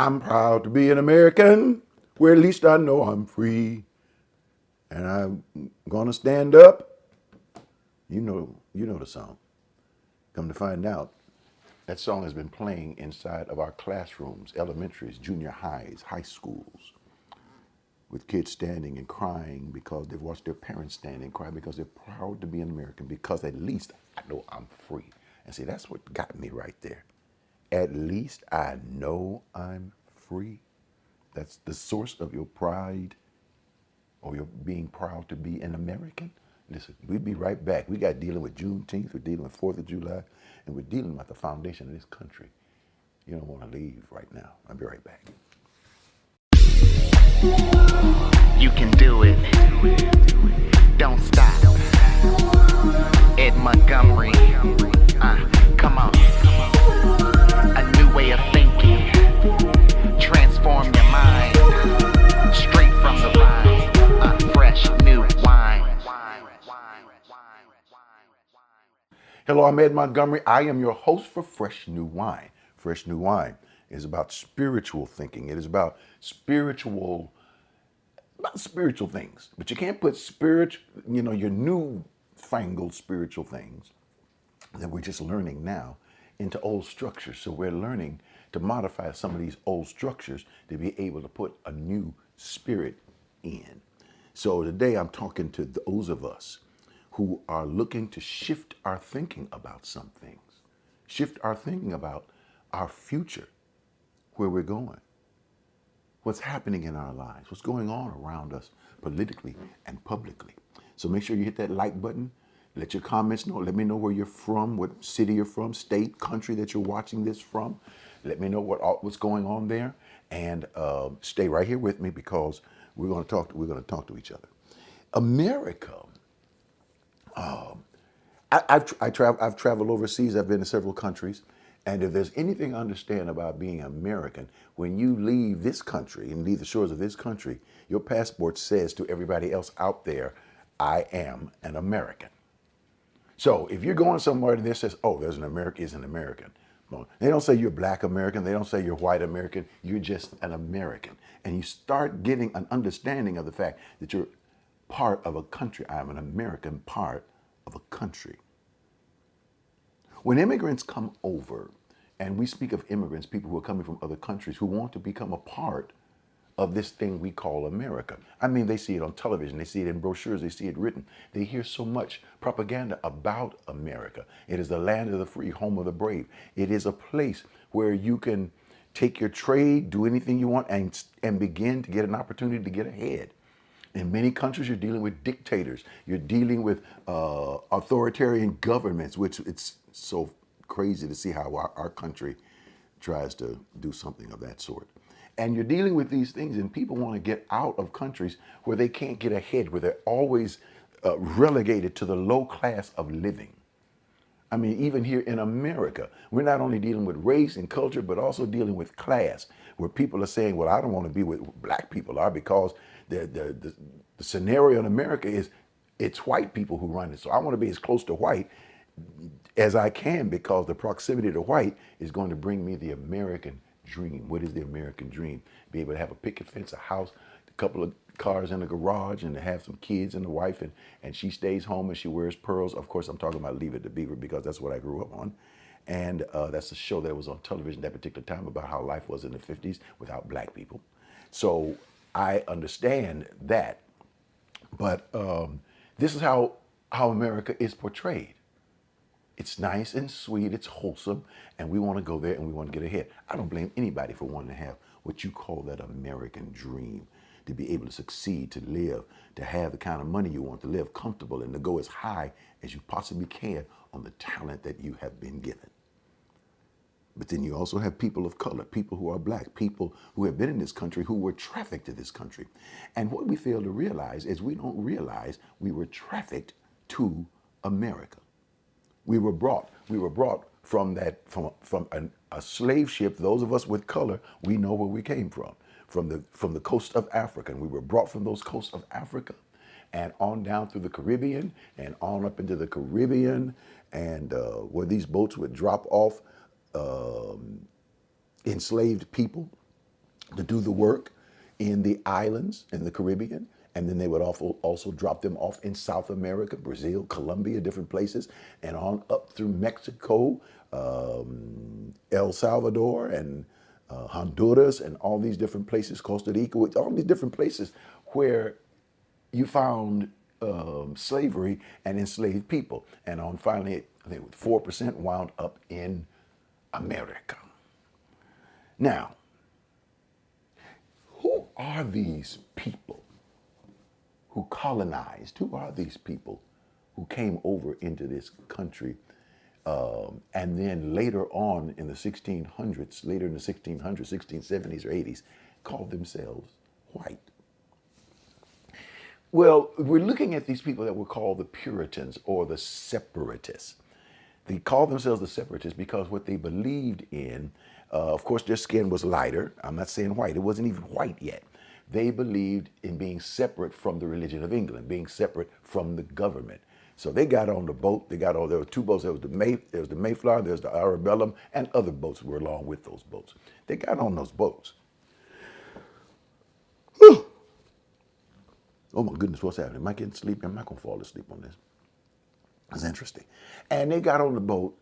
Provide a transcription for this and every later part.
I'm proud to be an American, where at least I know I'm free. And I'm gonna stand up. You know the song. Come to find out, that song has been playing inside of our classrooms, elementaries, junior highs, high schools, with kids standing and crying because they've watched their parents stand and cry because they're proud to be an American, because at least I know I'm free. And see, that's what got me right there. At least I know I'm free. That's the source of your pride, or your being proud to be an American. Listen, we'll be right back. We got dealing with Juneteenth, we're dealing with 4th of July, and we're dealing with the foundation of this country. You don't want to leave right now. I'll be right back. You can do it. Don't stop. Ed Montgomery. Come on. A new way of thinking. Transform your mind. Straight from the vine. Fresh new wine. Hello, I'm Ed Montgomery. I am your host for Fresh New Wine. Fresh New Wine is about spiritual thinking. It is about spiritual things. But you can't put your newfangled spiritual things that we're just learning now into old structures. So we're learning to modify some of these old structures to be able to put a new spirit in. So today I'm talking to those of us who are looking to shift our thinking about some things, shift our thinking about our future, where we're going, what's happening in our lives, what's going on around us politically and publicly. So make sure you hit that like button. Let your comments know. Let me know where you're from, what city you're from, state, country that you're watching this from. Let me know what's going on there, and stay right here with me, because we're going to talk to each other. America. I've traveled overseas. I've been to several countries. And if there's anything I understand about being American, when you leave this country and leave the shores of this country, your passport says to everybody else out there, I am an American. So if you're going somewhere and this says, oh, there's an American, is an American. Well, they don't say you're Black American. They don't say you're white American. You're just an American. And you start getting an understanding of the fact that you're part of a country. I am an American, part of a country. When immigrants come over, and we speak of immigrants, people who are coming from other countries who want to become a part of this thing we call America. I mean, they see it on television, they see it in brochures, they see it written. They hear so much propaganda about America. It is the land of the free, home of the brave. It is a place where you can take your trade, do anything you want, and begin to get an opportunity to get ahead. In many countries, you're dealing with dictators. You're dealing with authoritarian governments, which it's so crazy to see how our country tries to do something of that sort. And you're dealing with these things, and people want to get out of countries where they can't get ahead, where they're always relegated to the low class of living. I mean, even here in America, we're not only dealing with race and culture, but also dealing with class, where people are saying, well, I don't want to be with Black people are, because the scenario in America is it's white people who run it. So I want to be as close to white as I can, because the proximity to white is going to bring me the American dream. What is the American dream? Be able to have a picket fence, a house, a couple of cars in the garage, and to have some kids and a wife, and she stays home and she wears pearls. Of course, I'm talking about Leave It to Beaver, because that's what I grew up on. And that's the show that was on television at that particular time about how life was in the 50s without Black people. So I understand that. But this is how America is portrayed. It's nice and sweet, it's wholesome, and we want to go there and we want to get ahead. I don't blame anybody for wanting to have what you call that American dream, to be able to succeed, to live, to have the kind of money you want, to live comfortable, and to go as high as you possibly can on the talent that you have been given. But then you also have people of color, people who are Black, people who have been in this country who were trafficked to this country. And what we fail to realize is we don't realize we were trafficked to America. We were brought from a slave ship. Those of us with color, we know where we came from the coast of Africa. And we were brought from those coasts of Africa and on down through the Caribbean and on up into the Caribbean, and where these boats would drop off enslaved people to do the work in the islands in the Caribbean. And then they would also drop them off in South America, Brazil, Colombia, different places, and on up through Mexico, El Salvador, and Honduras, and all these different places, Costa Rica, all these different places where you found slavery and enslaved people. And on finally, I think 4% wound up in America. Now, who are these people who colonized? Who are these people who came over into this country and then later on in the 1600s, later in the 1600s, 1670s or 80s, called themselves white? Well, we're looking at these people that were called the Puritans or the separatists. They called themselves the separatists because what they believed in, of course, their skin was lighter. I'm not saying white. It wasn't even white yet. They believed in being separate from the religion of England, being separate from the government. So they got on the boat. There were two boats. There was the Mayflower, there's the Arabellum, and other boats were along with those boats. They got on those boats. Oh my goodness, what's happening? Am I getting sleepy? I'm not going to fall asleep on this. It's interesting. And they got on the boat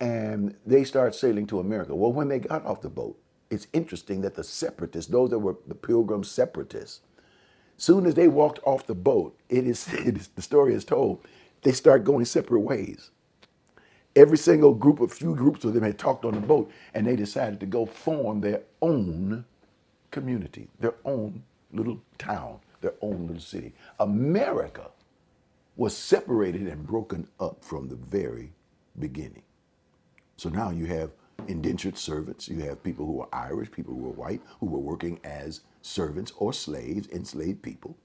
and they started sailing to America. Well, when they got off the boat, it's interesting that the separatists, those that were the Pilgrim separatists, soon as they walked off the boat, the story is told, they start going separate ways. Every single group, a few groups of them had talked on the boat, and they decided to go form their own community, their own little town, their own little city. America was separated and broken up from the very beginning. So now you have indentured servants, you have people who are Irish, people who are white, who were working as servants or slaves, enslaved people.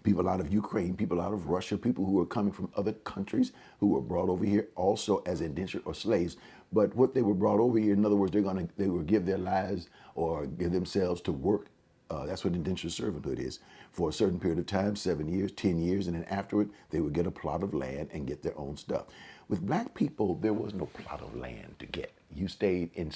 People out of Ukraine, people out of Russia, people who were coming from other countries who were brought over here also as indentured or slaves. But what they were brought over here, in other words, they will give their lives or give themselves to work. That's what indentured servanthood is, for a certain period of time, 7 years, 10 years, and then afterward, they would get a plot of land and get their own stuff. With black people, there was no plot of land to get. You stayed in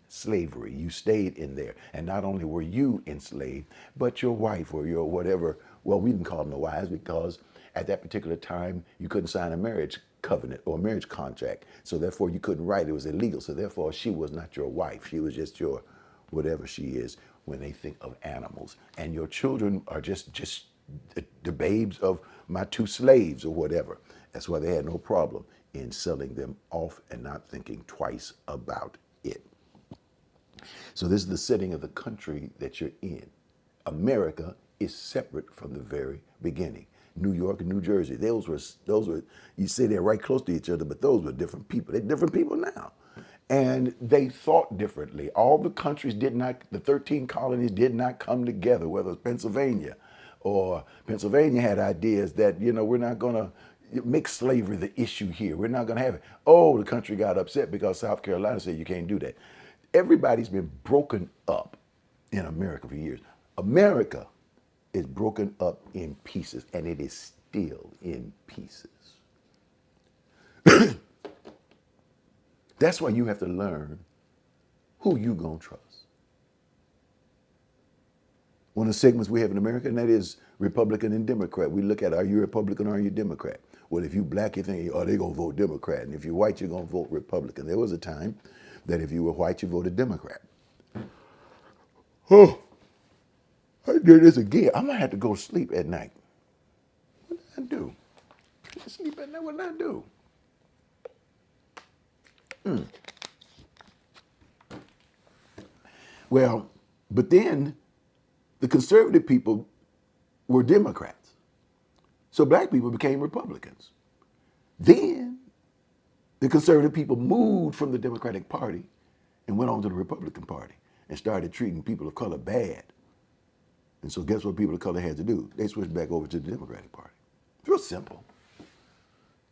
slavery. You stayed in there. And not only were you enslaved, but your wife or your whatever, well, we didn't call them the wives because at that particular time, you couldn't sign a marriage covenant or a marriage contract. So therefore, you couldn't write. It was illegal. So therefore, she was not your wife. She was just your whatever she is when they think of animals. And your children are just the babes of my two slaves or whatever. That's why they had no problem in selling them off and not thinking twice about it. So this is the setting of the country that you're in. America is separate from the very beginning. New York and New Jersey, those were, you say they're right close to each other, but those were different people. They're different people now. And they thought differently. All the countries the 13 colonies did not come together, whether it's Pennsylvania had ideas that, we're not going to make slavery the issue here. We're not going to have it. Oh, the country got upset because South Carolina said you can't do that. Everybody's been broken up in America for years. America is broken up in pieces, and it is still in pieces. That's why you have to learn who you gonna trust. One of the segments we have in America, and that is Republican and Democrat. We look at, are you Republican or are you Democrat? Well, if you black, you think, oh, they're gonna vote Democrat. And if you're white, you're gonna vote Republican. There was a time that if you were white, you voted Democrat. Oh, I did this again. I'm gonna have to go sleep at night. What did I do? Sleep at night, what did I do? Well, but then the conservative people were Democrats. So black people became Republicans. Then the conservative people moved from the Democratic Party and went on to the Republican Party and started treating people of color bad. And so guess what people of color had to do? They switched back over to the Democratic Party. It's real simple.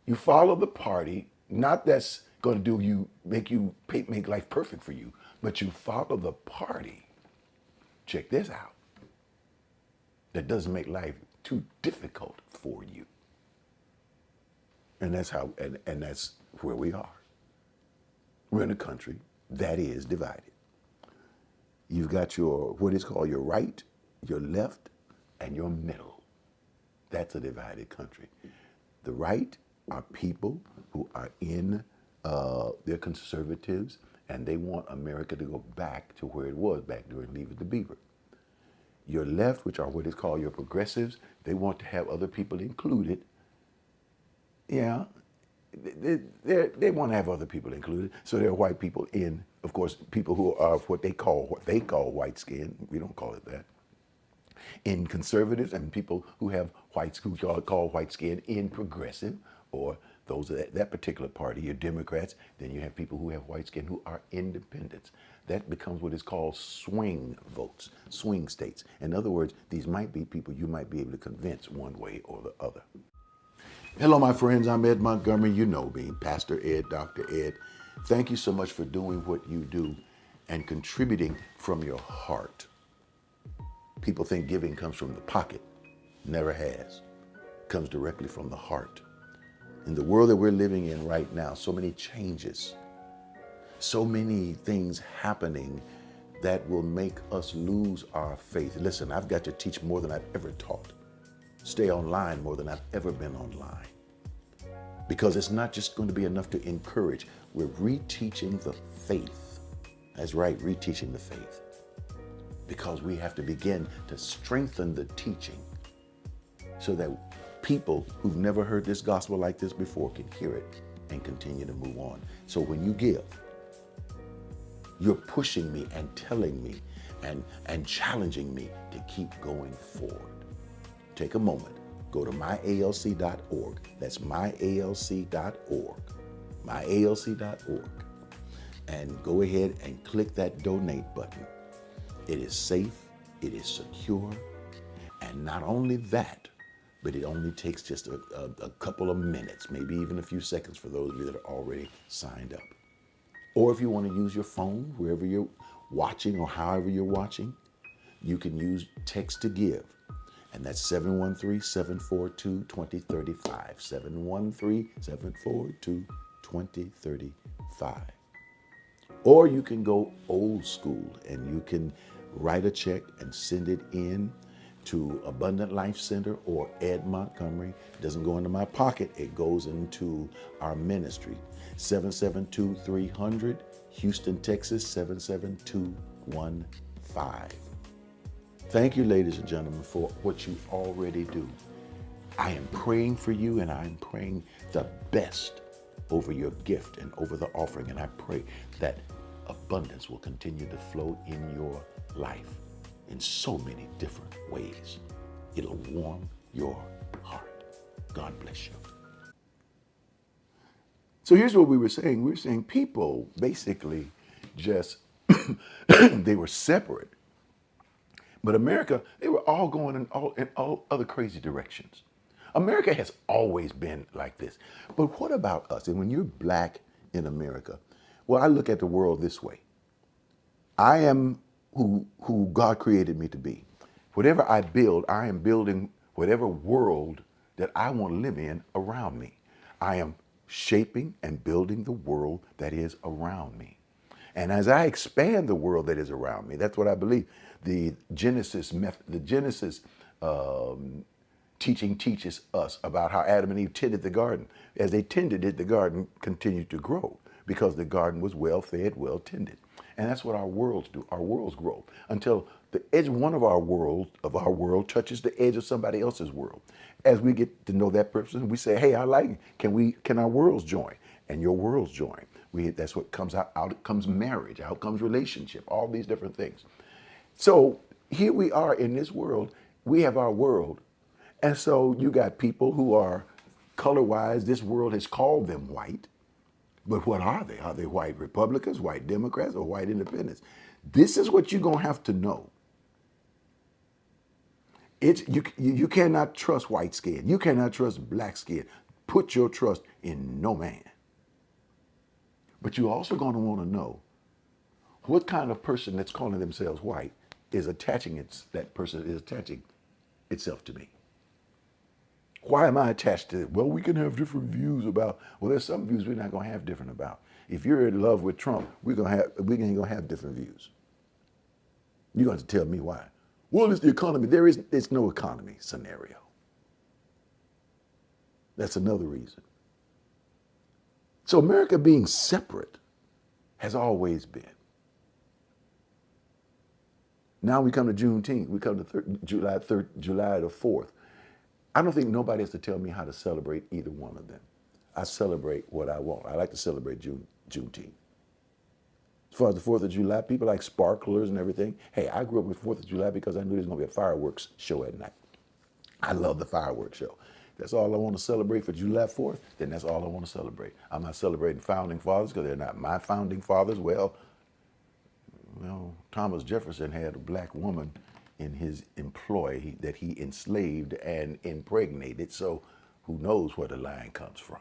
You follow the party, not that's going to make life perfect for you, but you follow the party. Check this out. That doesn't make life too difficult for you. And that's how, and that's where we are. We're in a country that is divided. You've got your, what is called your right, your left, and your middle. That's a divided country. The right are people who are they're conservatives, and they want America to go back to where it was back during Leave It to Beaver. Your left, which are what is called your progressives, they want to have other people included. Yeah, they want to have other people included. So there are white people in, of course, people who are what they call white skin. We don't call it that. In conservatives, and people who have whites who call white skin in progressive, or those of that particular party, your Democrats. Then you have people who have white skin who are independents. That becomes what is called swing votes, swing states. In other words, these might be people you might be able to convince one way or the other. Hello, my friends. I'm Ed Montgomery. You know me, Pastor Ed, Dr. Ed. Thank you so much for doing what you do and contributing from your heart. People think giving comes from the pocket. Never has. Comes directly from the heart. In the world that we're living in right now, so many changes, so many things happening that will make us lose our faith. Listen, I've got to teach more than I've ever taught. Stay online more than I've ever been online. Because it's not just going to be enough to encourage. We're reteaching the faith. That's right, reteaching the faith. Because we have to begin to strengthen the teaching so that people who've never heard this gospel like this before can hear it and continue to move on. So when you give, you're pushing me and telling me and challenging me to keep going forward. Take a moment, go to myalc.org. That's myalc.org, myalc.org, and go ahead and click that donate button. It is safe, it is secure, and not only that, but it only takes just a couple of minutes, maybe even a few seconds for those of you that are already signed up. Or if you want to use your phone, wherever you're watching or however you're watching, you can use text to give. And that's 713-742-2035, 713-742-2035. Or you can go old school and you can write a check and send it in to Abundant Life Center or Ed Montgomery. It doesn't go into my pocket, it goes into our ministry. 772-300, Houston, Texas, 77215. Thank you, ladies and gentlemen, for what you already do. I am praying for you, and I'm praying the best over your gift and over the offering. And I pray that abundance will continue to flow in your life in so many different ways. It'll warm your heart. God bless you. So here's what we were saying. We were saying people basically just, they were separate. But America, they were all going in all other crazy directions. America has always been like this. But what about us? And when you're black in America, well, I look at the world this way. I am who God created me to be. Whatever I build, I am building whatever world that I want to live in around me. I am shaping and building the world that is around me. And as I expand the world that is around me, that's what I believe. The Genesis teaching teaches us about how Adam and Eve tended the garden. As they tended it, the garden continued to grow because the garden was well fed, well tended. And that's what our worlds do. Our worlds grow until the edge of one of our world touches the edge of somebody else's world. As we get to know that person, we say, hey, I like it. Can our worlds join? And your worlds join. That's what comes out comes marriage, out comes relationship, all these different things. So here we are in this world, we have our world. And so you got people who are color-wise, this world has called them white. But what are they? Are they white Republicans, white Democrats, or white independents? This is what you're going to have to know. You cannot trust white skin. You cannot trust black skin. Put your trust in no man. But you're also going to want to know what kind of person that's calling themselves white is attaching itself to me. Why am I attached to it? Well, we can have different views about, well, there's some views we're not going to have different about. If you're in love with Trump, we're going to have different views. You're going to tell me why. Well, it's the economy. There's no economy scenario. That's another reason. So America being separate has always been. Now we come to Juneteenth. We come to July the 4th. I don't think nobody has to tell me how to celebrate either one of them. I celebrate what I want. I like to celebrate Juneteenth. As far as the 4th of July, people like sparklers and everything. Hey, I grew up with 4th of July because I knew there was going to be a fireworks show at night. I love the fireworks show. That's all I want to celebrate for July 4th, then that's all I want to celebrate. I'm not celebrating founding fathers because they're not my founding fathers. Well, Thomas Jefferson had a black woman in his employ that he enslaved and impregnated, so who knows where the line comes from.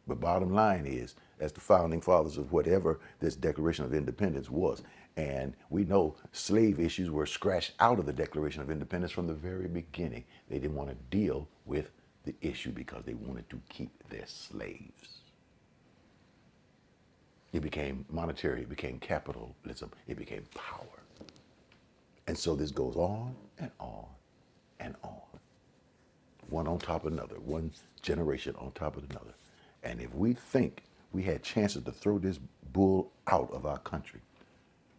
But bottom line is, as the founding fathers of whatever this Declaration of Independence was, and we know slave issues were scratched out of the Declaration of Independence from the very beginning. They didn't want to deal with the issue because they wanted to keep their slaves. It became monetary, it became capitalism, it became power. And so this goes on and on and on. One on top of another, one generation on top of another. And if we think we had chances to throw this bull out of our country,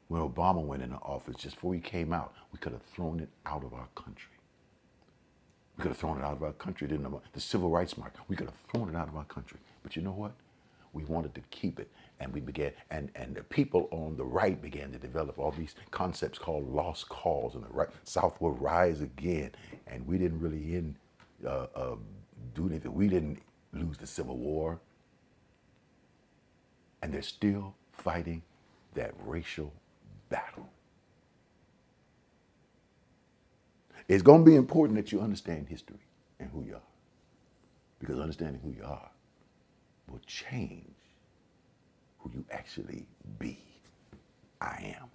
when Obama went into office, just before he came out, we could have thrown it out of our country. We could have thrown it out of our country. The civil rights march, we could have thrown it out of our country. But you know what? We wanted to keep it. And we began, and the people on the right began to develop all these concepts called lost cause, and the right South will rise again. And we didn't really do anything. We didn't lose the Civil War. And they're still fighting that racial battle. It's going to be important that you understand history and who you are. Because understanding who you are will change who you actually be. I am.